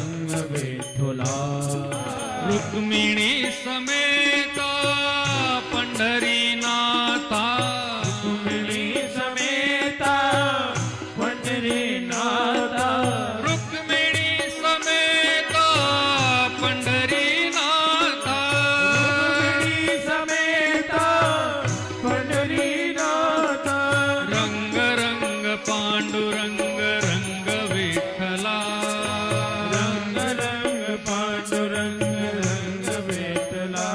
रंग विठ्ठला रुक्मिणी समेत पंढरीनाथा रुक्मिणी समेत पंढरीनाथ रुक्मिणी समेत पंढरीनाथा रुक्मिणी समेत पंढरीनाथ रंग रंग पांडुरंग रंग विठ्ठला रंग रंग पांडुरंग रंग विठ्ठला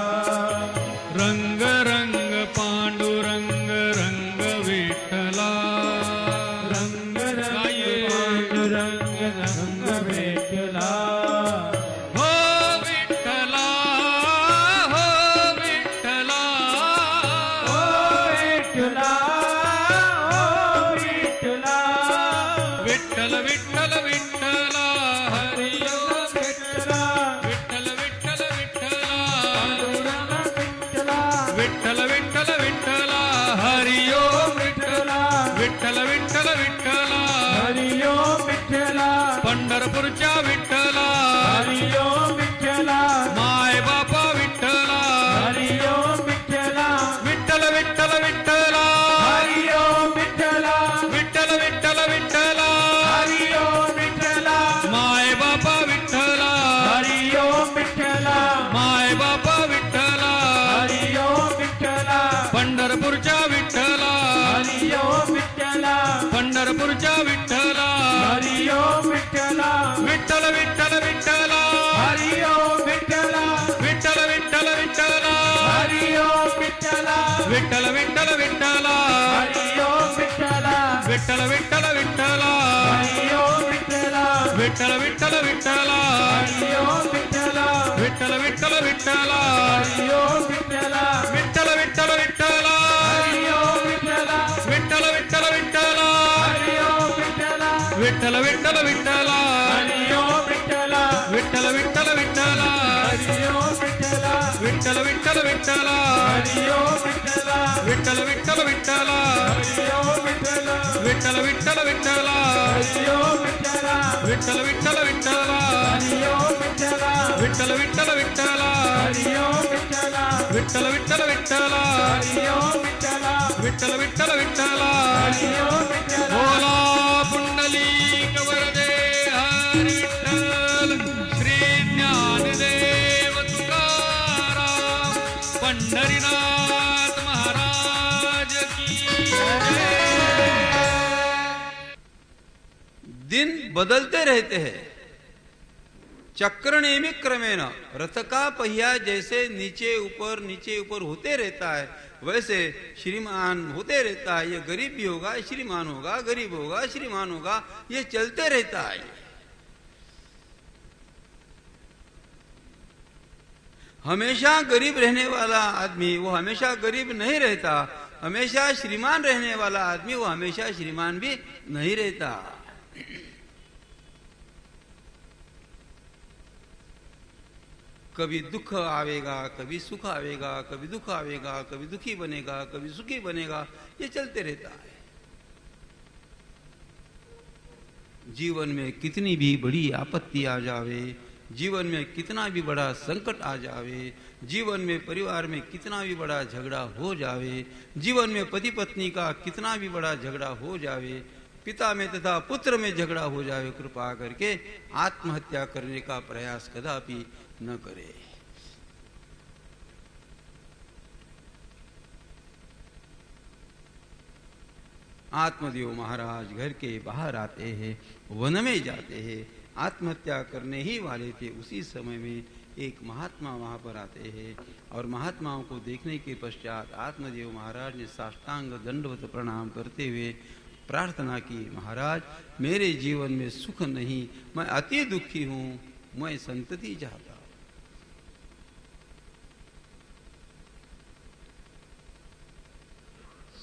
रंग रंग पांडुरंग रंग विठ्ठला रंग रंग पांडुरंग रंग विठ्ठला हो विठ्ठला हो विठ्ठला ओ विठ्ठला ओ विठ्ठला विठ्ठल विठ्ठल विठ्ठला हरि ओम विठ्ठला विठ्ठल विठ्ठल विठ्ठला पांडुरंग विठ्ठला विठ्ठल विठ्ठल विठ्ठला हरि ओम विठ्ठला विठ्ठल विठ्ठल विठ्ठला हरि ओम विठ्ठला पंढरपूरच्या विठ्ठला हरि ओम विठ्ठला माय बापा विठ्ठला हरि ओम विठ्ठला विठ्ठल विठ्ठल विठ्ठला हरि ओम विठ्ठला विठ्ठल विठ्ठल विठ्ठला हरि ओम विठ्ठला माय बापा विठ्ठला हरि ओम विठ्ठला माय बापा विठ्ठला हरि ओम विठ्ठला पंढरपूरच्या विठ्ठला हरि ओम विठ्ठला पंढरपूरच्या विठ्ठला हरि ओम विठ्ठला विठ्ठल विठ्ठल विठ्ठला हरि ओम विठ्ठला विठ्ठल विठ्ठल विठ्ठला हरि ओम विठ्ठला विठ्ठल विठ्ठल विठ्ठला हरि ओम विठ्ठला विठ्ठल विठ्ठल विठ्ठला हरि ओम विठ्ठला विठ्ठल विठ्ठल विठ्ठला हरि ओम विठ्ठला विठ्ठल विठ्ठल विठ्ठला हरि ओम विठ्ठला विठ्ठल विठ्ठल विठ्ठला हरि ओम विठ्ठला विठ्ठल विठ्ठल विठ्ठला हरि ओम विठ्ठला विठ्ठल विठ्ठल विठ्ठला हरि ओम विठ्ठला विठ्ठल विठ्ठल विठ्ठला हरि ओम विठ्ठला विठ्ठल विठ्ठल विठ्ठला हरि ओम विठ्ठला विठ्ठल विठ्ठल विठ्ठला हरि ओम विठ्ठला विठ्ठल विठ्ठल विठ्ठला हरि ओम विठ्ठला विठ्ठल विठ्ठल विठ्ठला हरि ओम विठ्ठला विठ्ठल विठ्ठल विठ्ठला हरि ओम विठ्ठला विठ्ठल विठ्ठल विठ्ठला हरि ओम विठ्ठला विठ्ठल विठ्ठल विठ्ठला हरि ओम विठ्ठला बोला पुंडलिक वरदे हरी विठ्ठल श्री ज्ञानदेव तुकाराम पंढरीनाथ महाराज की जय। दिन बदलते रहते हैं। चक्र नियमित क्रमेण रथ का पहिया जैसे नीचे ऊपर होते रहता है, वैसे श्रीमान होते रहता है। ये गरीब भी होगा, श्रीमान होगा, गरीब होगा, श्रीमान होगा, ये चलते रहता है। हमेशा गरीब रहने वाला आदमी वो हमेशा गरीब नहीं रहता, हमेशा श्रीमान रहने वाला आदमी वो हमेशा श्रीमान भी नहीं रहता। कभी दुख आवेगा, कभी सुख आवेगा, कभी दुख आवेगा, कभी दुखी बनेगा, कभी सुखी बनेगा, ये चलते रहता है। जीवन में कितनी भी बड़ी आपत्ति आ जावे, जीवन में कितना भी बड़ा संकट आ जावे, जीवन में परिवार में कितना भी बड़ा झगड़ा हो जावे, जीवन में पति पत्नी का कितना भी बड़ा झगड़ा हो जावे, पिता में तथा पुत्र में झगड़ा हो जावे, कृपा करके आत्महत्या करने का प्रयास कदापि न करे। आत्मदेव महाराज घर के बाहर आते हैं, वन में जाते हैं, आत्महत्या करने ही वाले थे। उसी समय में एक महात्मा वहां पर आते हैं और महात्माओं को देखने के पश्चात आत्मदेव महाराज ने साष्टांग दंडवत प्रणाम करते हुए प्रार्थना की, महाराज मेरे जीवन में सुख नहीं, मैं अति दुखी हूं, मैं संतति चाहता हूं।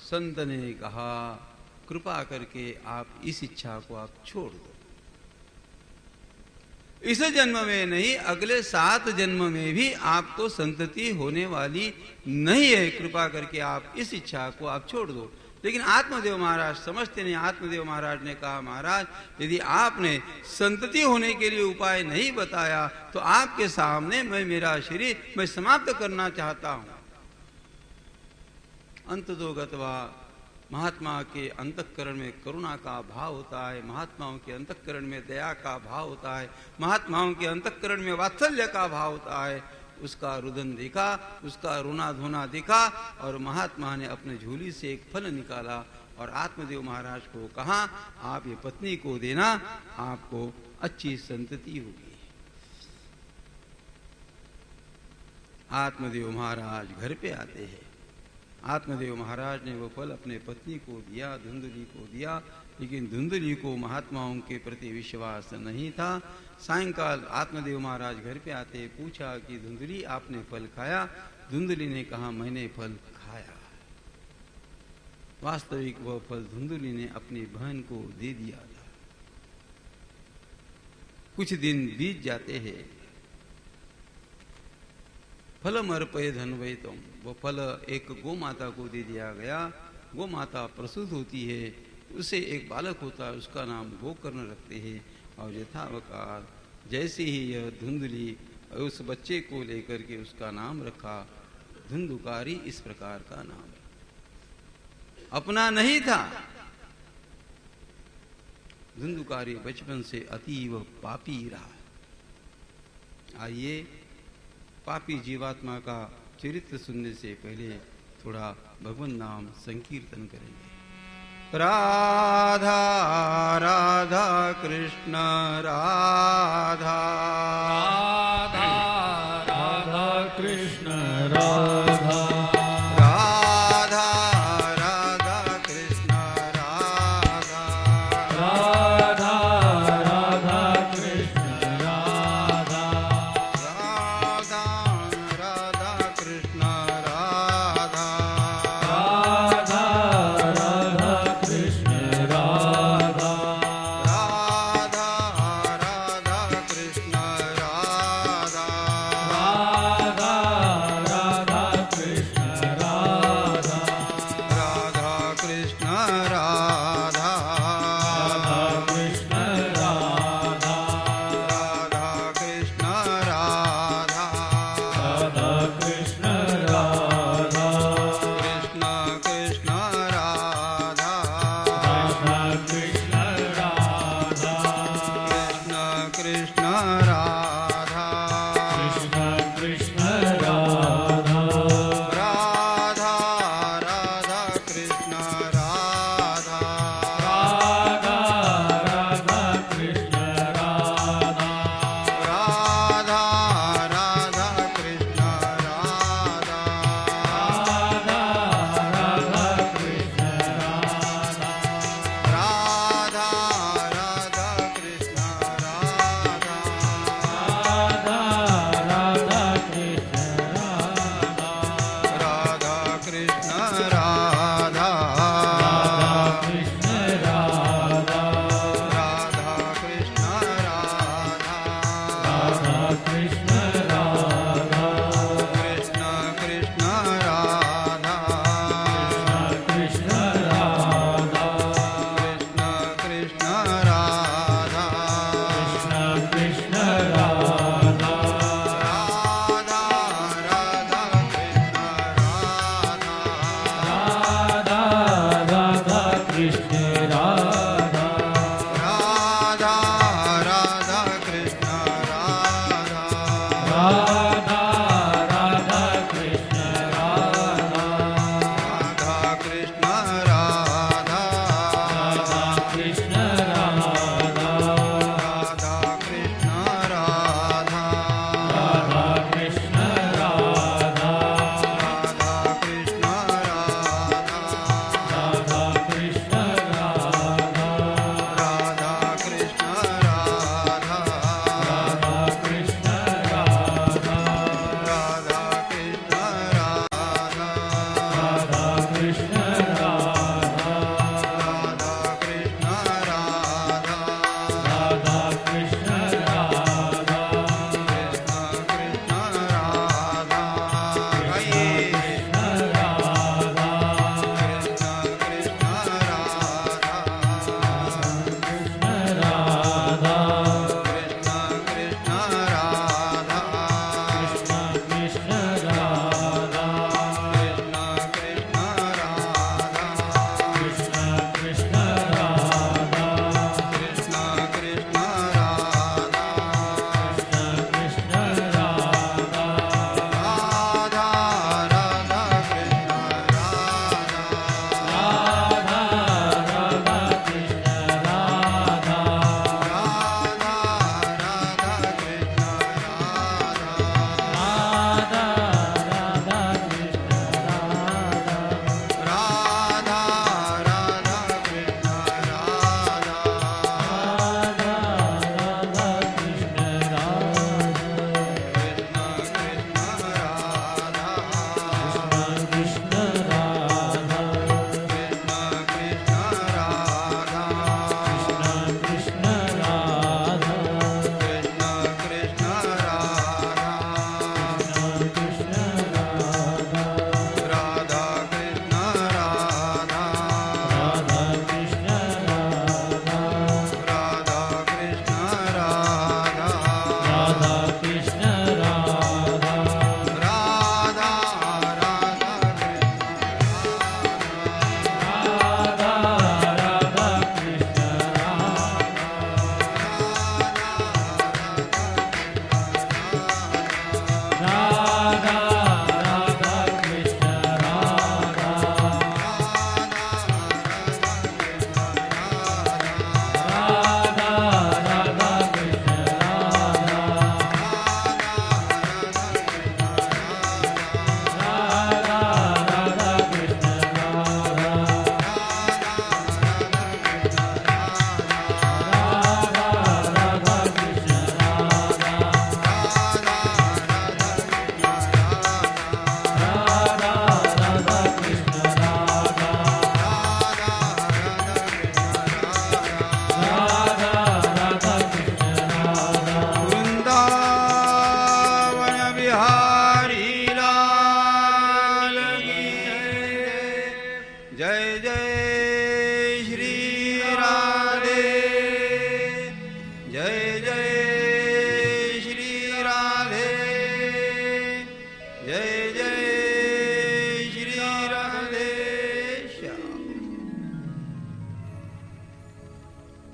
संत ने कहा, कृपा करके आप इस इच्छा को आप छोड़ दो। इस जन्म में नहीं, अगले 7 जन्म में भी आपको संतति होने वाली नहीं है। कृपा करके आप इस इच्छा को आप छोड़ दो। लेकिन आत्मदेव महाराज समझते नहीं। आत्मदेव महाराज ने कहा, महाराज यदि आपने संतति होने के लिए उपाय नहीं बताया तो आपके सामने मैं मेरा शरीर मैं समाप्त करना चाहता हूं। अंततो गत्वा, महात्मा के अंतःकरण में करुणा का भाव होता है, महात्माओं के अंतःकरण में दया का भाव होता है, महात्माओं के अंतःकरण में वात्सल्य का भाव होता है। उसका रुदन देखा, उसका रोना धोना देखा और महात्मा ने अपने झोली से एक फल निकाला और आत्मदेव महाराज को कहा, आप ये पत्नी को देना, आपको अच्छी संतति होगी। आत्मदेव महाराज घर पे आते हैं। आत्मदेव महाराज ने वो फल अपने पत्नी को दिया, धुंधली को दिया, लेकिन धुंधली को महात्माओं के प्रति विश्वास नहीं था। सायंकाल आत्मदेव महाराज घर पे आते, पूछा कि धुंधली आपने फल खाया? धुंधली ने कहा, मैंने फल खाया। वास्तविक वह फल धुंधली ने अपनी बहन को दे दिया था। कुछ दिन बीत जाते हैं। फलम अर्पये धन्वयितुम, वो फल एक गौ माता को दे दिया गया। गौ माता प्रसूत होती है, उसे एक बालक होता है, उसका नाम गोकर्ण रखते हैं। और यथावकार जैसे ही यह धुंधली उस बच्चे को लेकर के उसका नाम रखा, धुंधुकारी इस प्रकार का नाम अपना नहीं था। धुंधुकारी बचपन से अतीव पापी रहा। आइए पापी जीवात्मा का चरित्र सुनने से पहले थोड़ा भगवान नाम संकीर्तन करेंगे। राधा राधा कृष्ण राधा राधा राधा कृष्ण राधा राधा राधा कृष्ण राधा राधा राधा कृष्ण राधा राधा राधा कृष्ण राधा राधा राधा कृष्ण राधा राधा राधा कृष्ण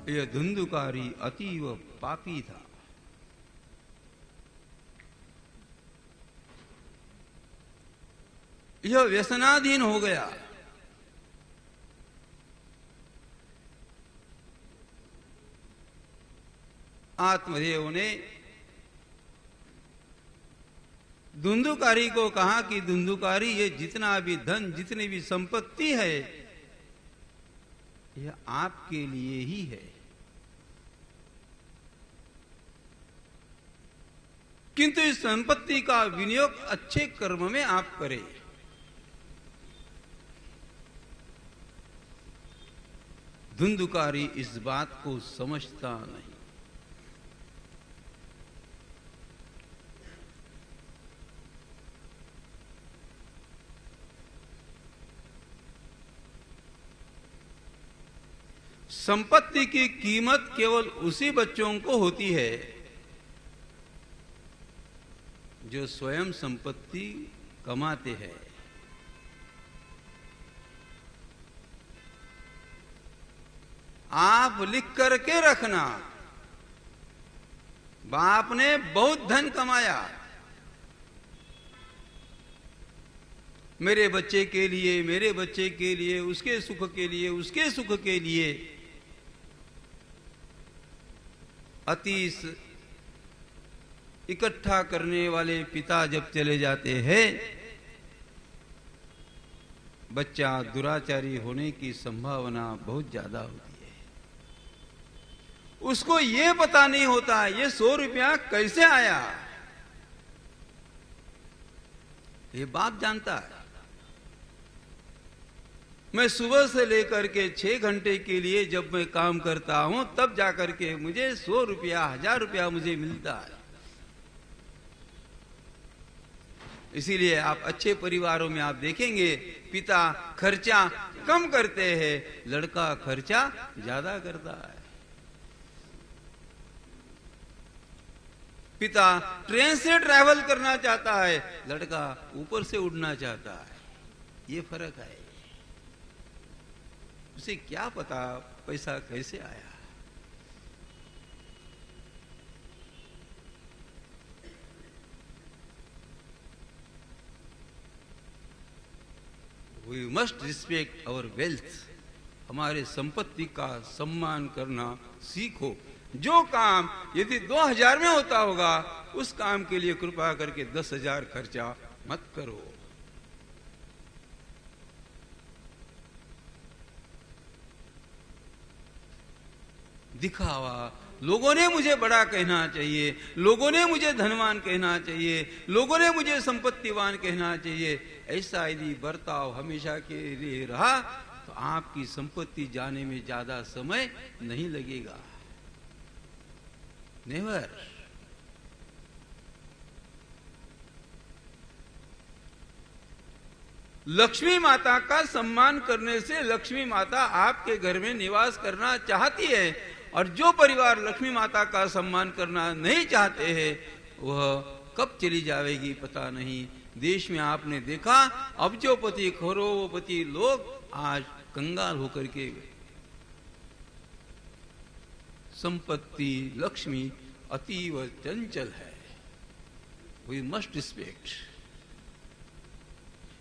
यह धुंधुकारी अतीव पापी था। यह व्यसनाधीन हो गया। आत्मदेव ने धुंधुकारी को कहा कि धुंधुकारी, ये जितना भी धन, जितनी भी संपत्ति है, यह आपके लिए ही है, किंतु इस संपत्ति का विनियोग अच्छे कर्म में आप करें। धुंधुकारी इस बात को समझता नहीं। संपत्ति की कीमत केवल उसी बच्चों को होती है जो स्वयं संपत्ति कमाते हैं। आप लिख करके रखना, बाप ने बहुत धन कमाया, मेरे बच्चे के लिए, मेरे बच्चे के लिए, उसके सुख के लिए, उसके सुख के लिए अतीस इकट्ठा करने वाले पिता जब चले जाते हैं, बच्चा दुराचारी होने की संभावना बहुत ज्यादा होती है। उसको ये पता नहीं होता ये 100 रुपया कैसे आया, ये बाप जानता है। मैं सुबह से लेकर के 6 घंटे के लिए जब मैं काम करता हूं, तब जाकर के मुझे 100 रुपया, 1000 रुपया मुझे मिलता है। इसीलिए आप अच्छे परिवारों में आप देखेंगे पिता खर्चा कम करते हैं, लड़का खर्चा ज्यादा करता है। पिता ट्रेन से ट्रैवल करना चाहता है, लड़का ऊपर से उड़ना चाहता है। ये फर्क है। उसे क्या पता पैसा कैसे आया। We must respect our wealth. हमारे संपत्ति का सम्मान करना सीखो। जो काम यदि 2000 में होता होगा, उस काम के लिए कृपा करके 10,000 खर्चा मत करो। दिखावा, लोगों ने मुझे बड़ा कहना चाहिए, लोगों ने मुझे धनवान कहना चाहिए, लोगों ने मुझे संपत्तिवान कहना चाहिए, ऐसा यदि बर्ताव हमेशा के लिए रहा तो आपकी संपत्ति जाने में ज्यादा समय नहीं लगेगा। नेवर। लक्ष्मी माता का सम्मान करने से लक्ष्मी माता आपके घर में निवास करना चाहती है, और जो परिवार लक्ष्मी माता का सम्मान करना नहीं चाहते हैं, वह कब चली जाएगी पता नहीं। देश में आपने देखा अब्जोपति, करोड़पति लोग आज कंगाल होकर के संपत्ति, लक्ष्मी अतीव चंचल है। We must respect.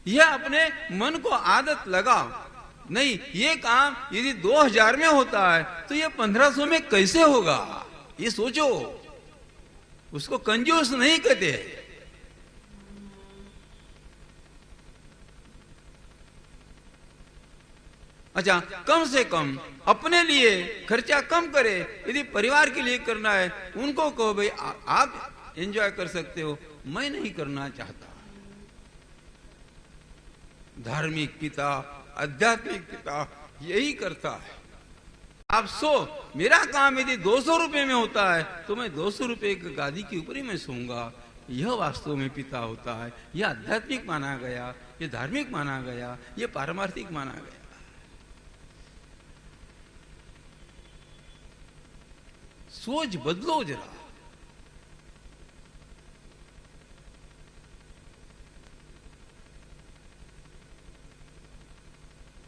यह अपने मन को आदत लगाओ। नहीं, ये काम यदि 2000 में होता है तो ये 1500 में कैसे होगा, ये सोचो। उसको कंजूस नहीं कहते। अच्छा, कम से कम अपने लिए खर्चा कम करे। यदि परिवार के लिए करना है, उनको कहो भाई आप एंजॉय कर सकते हो, मैं नहीं करना चाहता। धार्मिक पिता, आध्यात्मिक पिता यही करता है। आप मेरा काम यदि 200 रुपए में होता है तो मैं 200 रुपए की गादी के ऊपर ही मैं सोऊंगा। यह वास्तव में पिता होता है। यह आध्यात्मिक माना गया, यह धार्मिक माना गया, यह पारमार्थिक माना गया। सोच बदलो जरा।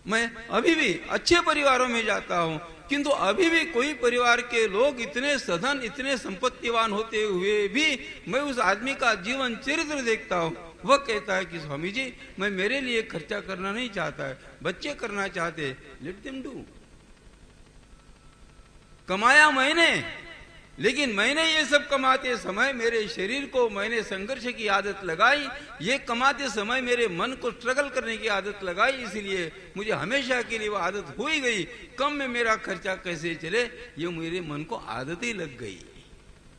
मैं अभी भी अच्छे परिवारों में जाता हूं, किंतु अभी भी कोई परिवार के लोग इतने सधन, इतने संपत्तिवान होते हुए भी मैं उस आदमी का जीवन चरित्र देखता हूँ, वह कहता है कि स्वामी जी मैं मेरे लिए खर्चा करना नहीं चाहता है, बच्चे करना चाहते, लेट देम डू। कमाया मैंने, लेकिन मैंने ये सब कमाते समय मेरे शरीर को मैंने संघर्ष की आदत लगाई, ये कमाते समय मेरे मन को स्ट्रगल करने की आदत लगाई, इसलिए मुझे हमेशा के लिए वो आदत हो ही गई। कम में मेरा खर्चा कैसे चले, ये मेरे मन को आदत ही लग गई,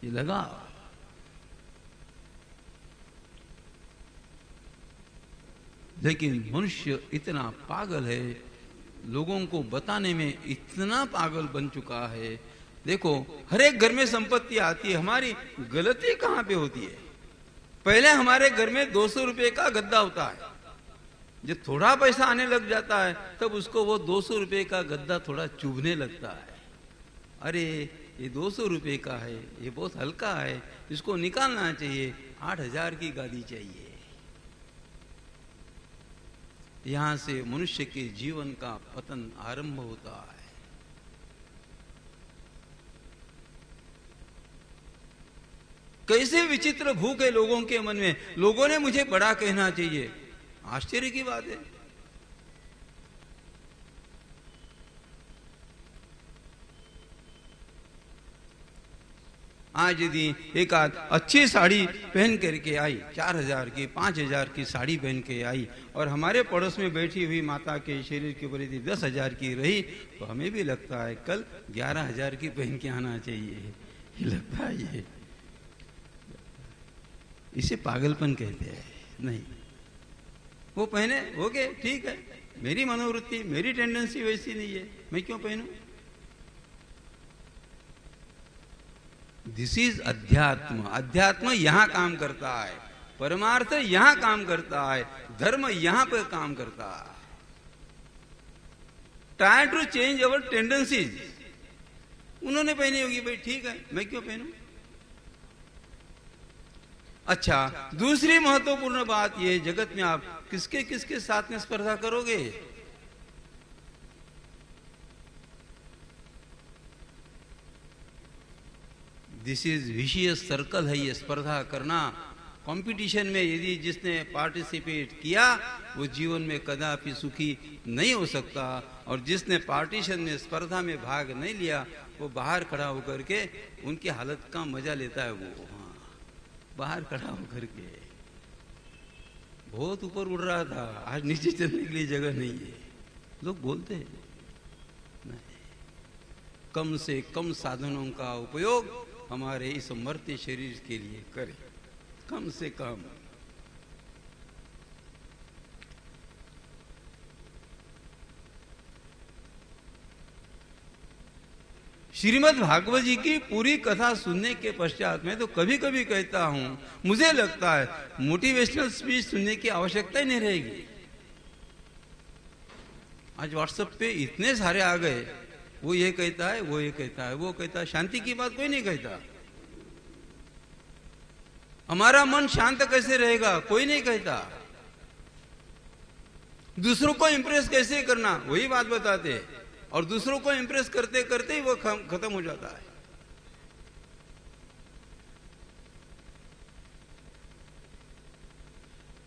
ये लगा। लेकिन मनुष्य इतना पागल है, लोगों को बताने में इतना पागल बन चुका है। देखो हर एक घर में संपत्ति आती है, हमारी गलती कहां पे होती है? पहले हमारे घर में 200 रुपए का गद्दा होता है, जब थोड़ा पैसा आने लग जाता है तब उसको वो 200 रुपए का गद्दा थोड़ा चुभने लगता है। अरे ये 200 रुपए का है, ये बहुत हल्का है, इसको निकालना चाहिए, 8000 की गाड़ी चाहिए। यहां से मनुष्य के जीवन का पतन आरंभ होता है। कैसे विचित्र भूख है लोगों के मन में, लोगों ने मुझे बड़ा कहना चाहिए, आश्चर्य की बात है। आज यदि एक आध अच्छी साड़ी पहन करके आई, 4000 की 5000 की साड़ी पहन के आई, और हमारे पड़ोस में बैठी हुई माता के शरीर के ऊपर यदि 10,000 की रही, तो हमें भी लगता है कल 11,000 की पहन के आना चाहिए, ये लगता है। ये इसे पागलपन कहते हैं। नहीं, वो पहने हो गए, ठीक है, मेरी मनोवृत्ति, मेरी टेंडेंसी वैसी नहीं है, मैं क्यों पहनूं? दिस इज अध्यात्म। अध्यात्म यहां काम करता है, परमार्थ यहां काम करता है, धर्म यहां पर काम करता है। Try to change our tendencies. उन्होंने पहनी होगी, भाई ठीक है, मैं क्यों पहनूं? अच्छा, दूसरी महत्वपूर्ण बात यह, जगत में आप किसके किसके साथ में स्पर्धा करोगे? दिस इज विशियस सर्कल है ये स्पर्धा करना। कंपटीशन में यदि जिसने पार्टिसिपेट किया वो जीवन में कदापि सुखी नहीं हो सकता, और जिसने पार्टीशन में स्पर्धा में भाग नहीं लिया वो बाहर खड़ा होकर के उनकी हालत का मजा लेता है। वो बाहर खड़ा होकर के बहुत ऊपर उड़ रहा था, आज नीचे चलने के लिए जगह नहीं है, लोग बोलते हैं। नहीं, कम से कम साधनों का उपयोग हमारे इस मरते शरीर के लिए करें, कम से कम। श्रीमद् भागवत जी की पूरी कथा सुनने के पश्चात मैं तो कभी कभी कहता हूं, मुझे लगता है मोटिवेशनल स्पीच सुनने की आवश्यकता ही नहीं रहेगी। आज व्हाट्सएप पे इतने सारे आ गए, वो ये कहता है, वो ये कहता है, वो कहता है, शांति की बात कोई नहीं कहता। हमारा मन शांत कैसे रहेगा, कोई नहीं कहता। दूसरों को इंप्रेस कैसे करना, वही बात बताते हैं, और दूसरों को इंप्रेस करते करते ही वो खत्म हो जाता है।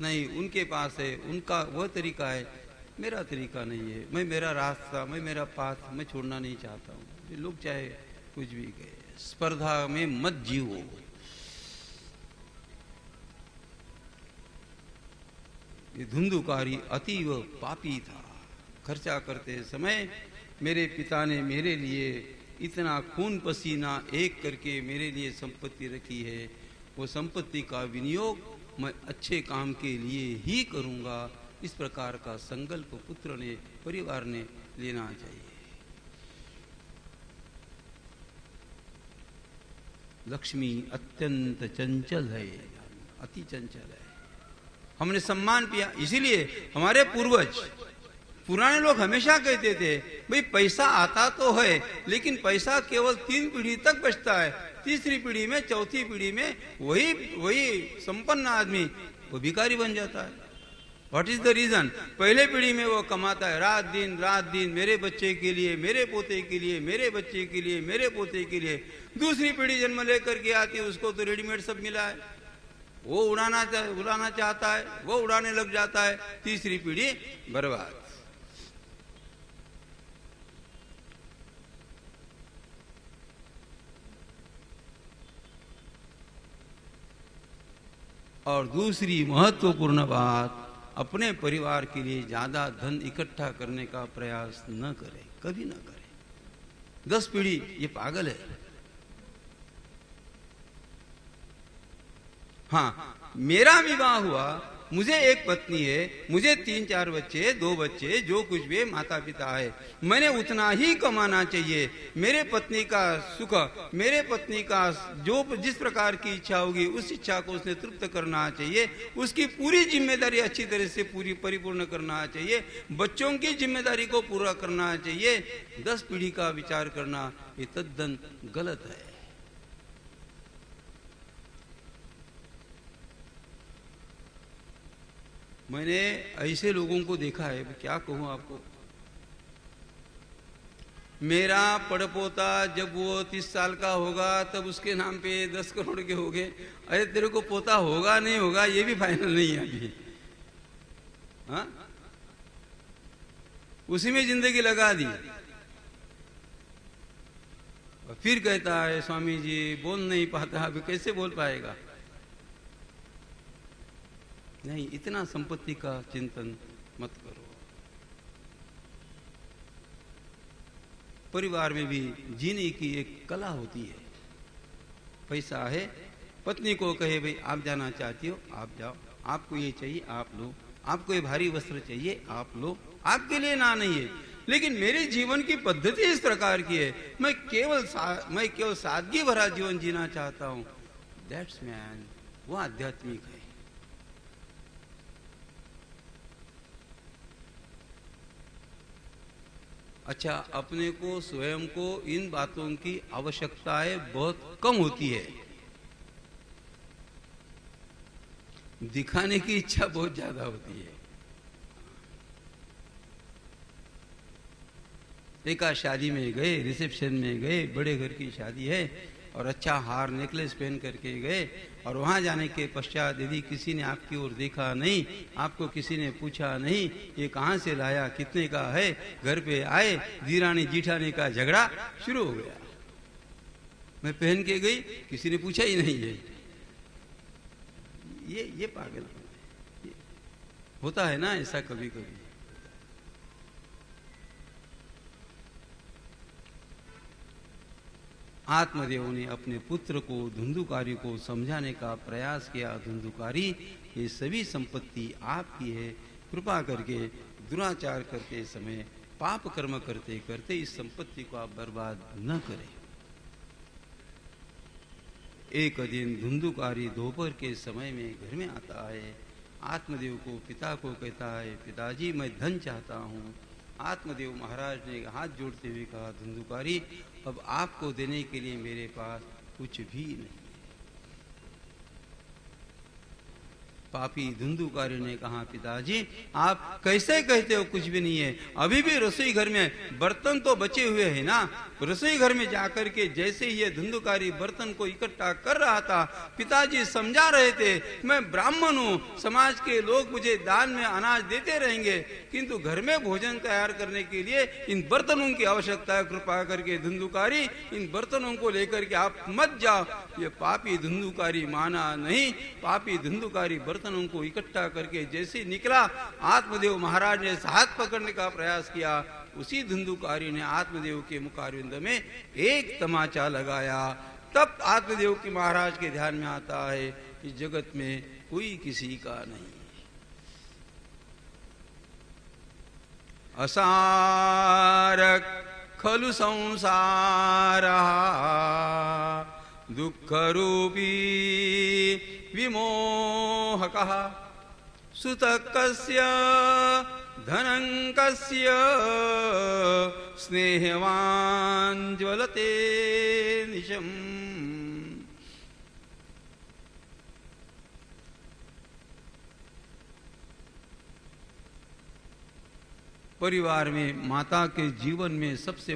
नहीं, उनके पास है, उनका वह तरीका है, मेरा तरीका नहीं है। मैं मेरा रास्ता, मैं मेरा पाथ मैं छोड़ना नहीं चाहता हूं। लोग चाहे कुछ भी कहे, स्पर्धा में मत जीवो। ये धुंधुकारी अतीव पापी था। खर्चा करते समय मेरे पिता ने मेरे लिए इतना खून पसीना एक करके मेरे लिए संपत्ति रखी है, वो संपत्ति का विनियोग मैं अच्छे काम के लिए ही करूंगा। इस प्रकार का संकल्प पुत्र ने, परिवार ने लेना चाहिए। लक्ष्मी अत्यंत चंचल है, अति चंचल है। हमने सम्मान किया, इसीलिए हमारे पूर्वज पुराने लोग हमेशा कहते थे, भाई पैसा आता तो है लेकिन पैसा केवल 3 पीढ़ी तक बचता है, तीसरी पीढ़ी में, चौथी पीढ़ी में वही संपन्न आदमी वो भिखारी बन जाता है। What is the reason? पहले पीढ़ी में वो कमाता है रात दिन मेरे बच्चे के लिए, मेरे पोते के लिए, मेरे बच्चे के लिए, मेरे पोते के लिए। दूसरी पीढ़ी जन्म लेकर के आती है, उसको तो रेडीमेड सब मिला है, वो उड़ाना चाहता है, वो उड़ाने लग जाता है। तीसरी पीढ़ी बर्बाद। और दूसरी महत्वपूर्ण बात, अपने परिवार के लिए ज्यादा धन इकट्ठा करने का प्रयास न करे, कभी न करे। 10 पीढ़ी ये पागल है। हाँ, मेरा विवाह हुआ, मुझे एक पत्नी है, मुझे 3-4 बच्चे, 2 बच्चे, जो कुछ भी माता पिता है, मैंने उतना ही कमाना चाहिए। मेरे पत्नी का सुख, मेरे पत्नी का जो जिस प्रकार की इच्छा होगी उस इच्छा को उसने तृप्त करना चाहिए। उसकी पूरी जिम्मेदारी अच्छी तरह से परिपूर्ण करना चाहिए। बच्चों की जिम्मेदारी को पूरा करना चाहिए। 10 पीढ़ी का विचार करना ये तद्दन गलत है। मैंने ऐसे लोगों को देखा है, क्या कहूं आपको। मेरा पड़पोता जब वो 30 साल का होगा तब उसके नाम पे 10 करोड़ के हो गए। अरे तेरे को पोता होगा नहीं होगा ये भी फाइनल नहीं है अभी। हाँ, उसी में जिंदगी लगा दी। और फिर कहता है स्वामी जी बोल नहीं पाता, अभी कैसे बोल पाएगा। नहीं, इतना संपत्ति का चिंतन मत करो। परिवार में भी जीने की एक कला होती है। पैसा है, पत्नी को कहे भाई आप जाना चाहती हो आप जाओ, आपको ये चाहिए आप लो, आपको ये भारी वस्त्र चाहिए आप लो, आपके लिए ना नहीं है। लेकिन मेरे जीवन की पद्धति इस प्रकार की है, मैं केवल सादगी भरा जीवन जीना चाहता हूं। दैट्स मैन, वो आध्यात्मिक है। अच्छा, अपने को स्वयं को इन बातों की आवश्यकताएं बहुत कम होती है, दिखाने की इच्छा बहुत ज्यादा होती है। एक शादी में गए, रिसेप्शन में गए, बड़े घर की शादी है और अच्छा हार नेकलेस पहन करके गए और वहां जाने के पश्चात यदि किसी ने आपकी ओर देखा नहीं, आपको किसी ने पूछा नहीं ये कहां से लाया, कितने का है, घर पे आए दीरानी जीठानी का झगड़ा शुरू हो गया। मैं पहन के गई, किसी ने पूछा ही नहीं है। ये पागल होता है ना ऐसा कभी कभी। आत्मदेव ने अपने पुत्र को धुंधुकारी को समझाने का प्रयास किया। धुंधुकारी, ये सभी संपत्ति आपकी है, कृपा करके दुराचार करते समय, पाप कर्म करते करते इस संपत्ति को आप बर्बाद न करें। एक दिन धुंधुकारी दोपहर के समय में घर में आता है। आत्मदेव को पिता को कहता है, पिताजी मैं धन चाहता हूँ। आत्मदेव महाराज ने हाथ जोड़ते हुए कहा, धुंधुकारी अब आपको देने के लिए मेरे पास कुछ भी नहीं। पापी धुंधुकारी ने कहा, पिताजी आप कैसे कहते हो कुछ भी नहीं है, अभी भी रसोई घर में बर्तन तो बचे हुए हैं ना। रसोई घर में जाकर के जैसे ही ये धुंधुकारी बर्तन को इकट्ठा कर रहा था, पिताजी समझा रहे थे मैं ब्राह्मण हूँ, समाज के लोग मुझे दान में अनाज देते रहेंगे, किंतु घर में भोजन तैयार करने के लिए इन बर्तनों की आवश्यकता है। कृपा करके धुंधुकारी इन बर्तनों को लेकर के आप मत जाओ। ये पापी धुंधुकारी माना नहीं। पापी धुंधुकारी बर्तनों को इकट्ठा करके जैसे निकला, आत्मदेव महाराज ने हाथ पकड़ने का प्रयास किया। उसी धुंधुकारी ने आत्मदेव के मुखारविंद में एक तमाचा लगाया। तब आत्मदेव के महाराज के ध्यान में आता है कि जगत में कोई किसी का नहीं। असारक खलु संसारः दुःख रूपी विमोहकः सुतः कस्य धनं कस्य स्नेहवान् ज्वलते निशम्। परिवार में माता के जीवन में सबसे